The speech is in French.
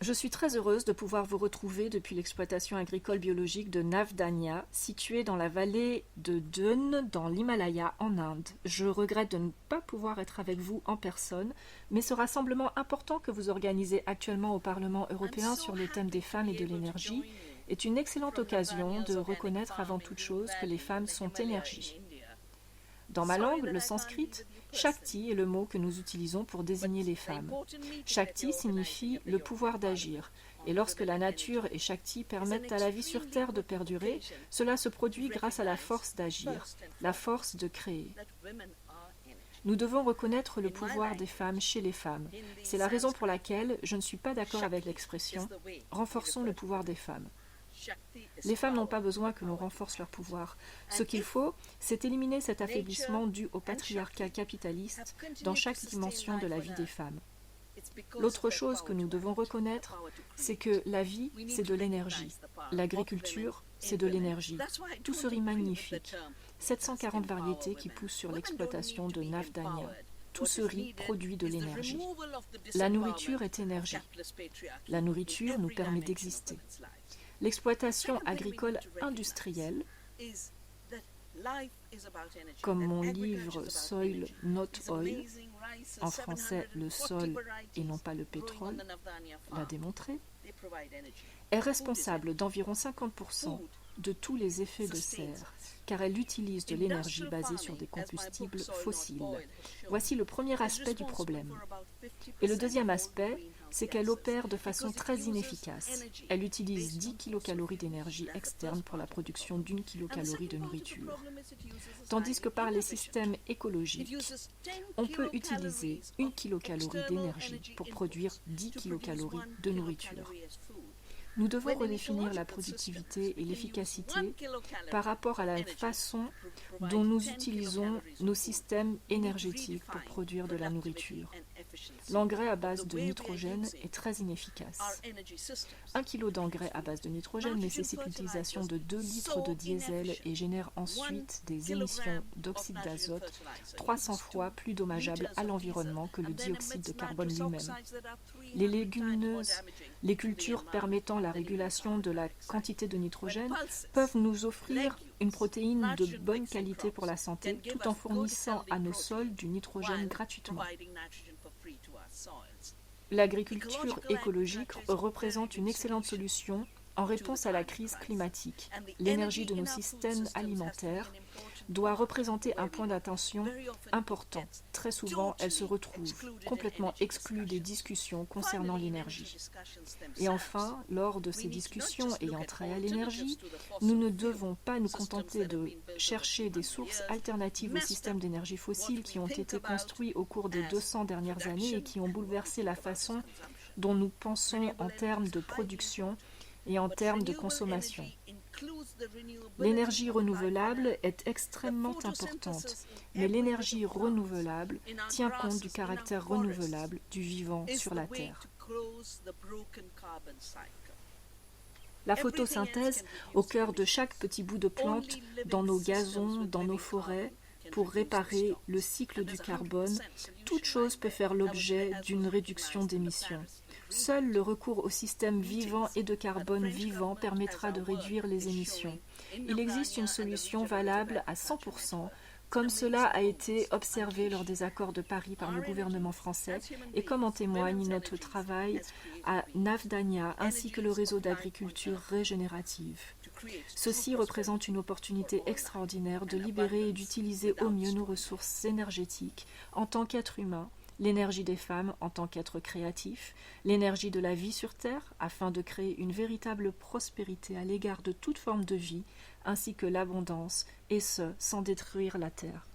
Je suis très heureuse de pouvoir vous retrouver depuis l'exploitation agricole biologique de Navdanya, située dans la vallée de Dun, dans l'Himalaya, en Inde. Je regrette de ne pas pouvoir être avec vous en personne, mais ce rassemblement important que vous organisez actuellement au Parlement européen sur le thème des femmes et de l'énergie est une excellente occasion de reconnaître avant toute chose que les femmes sont énergie. Dans ma langue, le sanskrit, Shakti est le mot que nous utilisons pour désigner les femmes. Shakti signifie le pouvoir d'agir, et lorsque la nature et Shakti permettent à la vie sur Terre de perdurer, cela se produit grâce à la force d'agir, la force de créer. Nous devons reconnaître le pouvoir des femmes chez les femmes. C'est la raison pour laquelle je ne suis pas d'accord avec l'expression « renforçons le pouvoir des femmes ». Les femmes n'ont pas besoin que l'on renforce leur pouvoir. Ce qu'il faut, c'est éliminer cet affaiblissement dû au patriarcat capitaliste dans chaque dimension de la vie des femmes. L'autre chose que nous devons reconnaître, c'est que la vie, c'est de l'énergie. L'agriculture, c'est de l'énergie. Tout ce riz magnifique. 740 variétés qui poussent sur l'exploitation de Navdanya. Tout ce riz produit de l'énergie. La nourriture est énergie. La nourriture nous permet d'exister. L'exploitation agricole industrielle, comme mon livre Soil Not Oil, en français le sol et non pas le pétrole, l'a démontré, est responsable d'environ 50% de tous les effets de serre, car elle utilise de l'énergie basée sur des combustibles fossiles. Voici le premier aspect du problème. Et le deuxième aspect, c'est qu'elle opère de façon très inefficace. Elle utilise 10 kilocalories d'énergie externe pour la production d'une kilocalorie de nourriture. Tandis que par les systèmes écologiques, on peut utiliser 1 kilocalorie d'énergie pour produire 10 kilocalories de nourriture. Nous devons redéfinir la productivité et l'efficacité par rapport à la façon dont nous utilisons nos systèmes énergétiques pour produire de la nourriture. L'engrais à base de nitrogène est très inefficace. 1 kg d'engrais à base de nitrogène nécessite l'utilisation de 2 litres de diesel et génère ensuite des émissions d'oxyde d'azote 300 fois plus dommageables à l'environnement que le dioxyde de carbone lui-même. Les légumineuses, les cultures permettant la régulation de la quantité de nitrogène peuvent nous offrir une protéine de bonne qualité pour la santé tout en fournissant à nos sols du nitrogène gratuitement. L'agriculture écologique représente une excellente solution en réponse à la crise climatique. L'énergie de nos systèmes alimentaires doit représenter un point d'attention important. Très souvent, elle se retrouve complètement exclue des discussions concernant l'énergie. Et enfin, lors de ces discussions ayant trait à l'énergie, nous ne devons pas nous contenter de chercher des sources alternatives aux systèmes d'énergie fossile qui ont été construits au cours des 200 dernières années et qui ont bouleversé la façon dont nous pensons en termes de production et en termes de consommation. L'énergie renouvelable est extrêmement importante, mais l'énergie renouvelable tient compte du caractère renouvelable du vivant sur la Terre. La photosynthèse, au cœur de chaque petit bout de plante, dans nos gazons, dans nos forêts, pour réparer le cycle du carbone, toute chose peut faire l'objet d'une réduction d'émissions. Seul le recours au système vivant et de carbone vivant permettra de réduire les émissions. Il existe une solution valable à 100%, comme cela a été observé lors des accords de Paris par le gouvernement français et comme en témoigne notre travail à Navdanya ainsi que le réseau d'agriculture régénérative. Ceci représente une opportunité extraordinaire de libérer et d'utiliser au mieux nos ressources énergétiques en tant qu'êtres humains, l'énergie des femmes en tant qu'êtres créatifs, l'énergie de la vie sur Terre afin de créer une véritable prospérité à l'égard de toute forme de vie, ainsi que l'abondance, et ce, sans détruire la Terre.